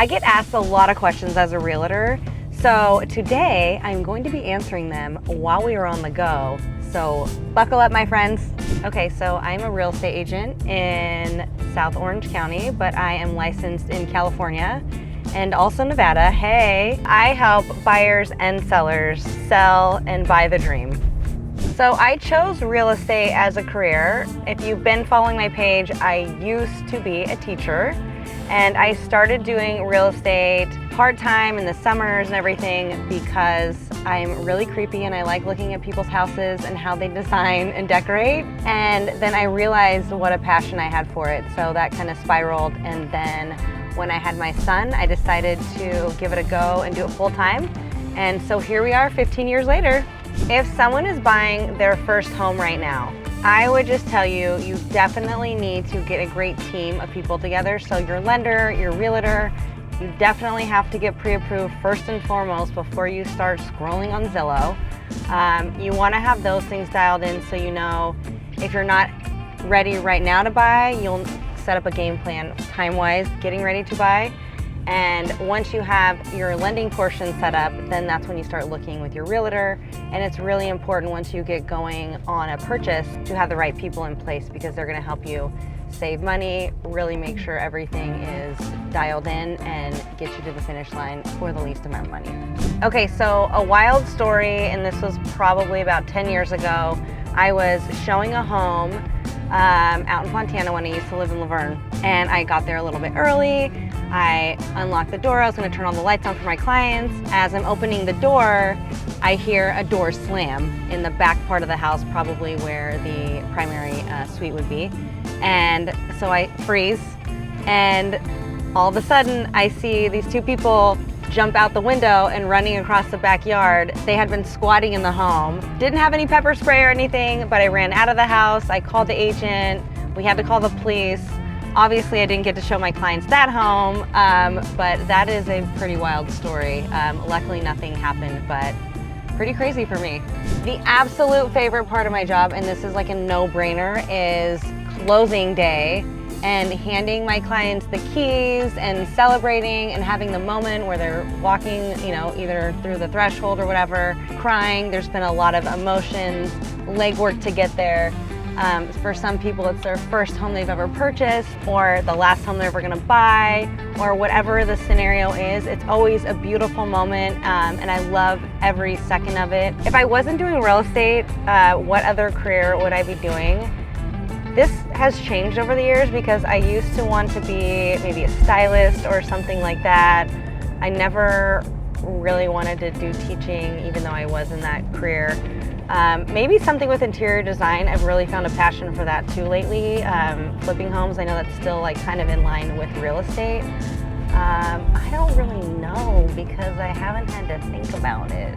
I get asked a lot of questions as a realtor, so today I'm going to be answering them while we are on the go. So buckle up, my friends. Okay, so I'm a real estate agent in South Orange County, but I am licensed in California and also Nevada. Hey, I help buyers and sellers sell and buy the dream. So I chose real estate as a career. If you've been following my page, I used to be a teacher, and I started doing real estate part-time in the summers and everything because I'm really creepy and I like looking at people's houses and how they design and decorate. And then I realized what a passion I had for it. So that kind of spiraled. And then when I had my son, I decided to give it a go and do it full-time. And so here we are 15 years later. If someone is buying their first home right now, I would just tell you, you definitely need to get a great team of people together. So your lender, your realtor, you definitely have to get pre-approved first and foremost before you start scrolling on Zillow. You want to have those things dialed in so you know if you're not ready right now to buy, you'll set up a game plan time-wise, getting ready to buy. And once you have your lending portion set up, then that's when you start looking with your realtor. And it's really important once you get going on a purchase to have the right people in place because they're going to help you save money, really make sure everything is dialed in and get you to the finish line for the least amount of money. Okay, so a wild story, and this was probably about 10 years ago. I was showing a home out in Fontana when I used to live in Laverne, and I got there a little bit early. I unlocked the door. I was going to turn all the lights on for my clients. As I'm opening the door, I hear a door slam in the back part of the house, probably where the primary suite would be. And so I freeze, and all of a sudden I see these two people jump out the window and running across the backyard. They had been squatting in the home. Didn't have any pepper spray or anything, but I ran out of the house. I called the agent. We had to call the police. Obviously, I didn't get to show my clients that home, but that is a pretty wild story. Luckily, nothing happened, but pretty crazy for me. The absolute favorite part of my job, and this is like a no-brainer, is closing day and handing my clients the keys and celebrating and having the moment where they're walking, either through the threshold or whatever, crying. There's been a lot of emotions, legwork to get there. For some people, it's their first home they've ever purchased or the last home they're ever gonna buy or whatever the scenario is. It's always a beautiful moment, and I love every second of it. If I wasn't doing real estate, what other career would I be doing? This has changed over the years because I used to want to be maybe a stylist or something like that. I never really wanted to do teaching, even though I was in that career. Maybe something with interior design. I've really found a passion for that too lately. Flipping homes, I know that's still like kind of in line with real estate. I don't really know because I haven't had to think about it.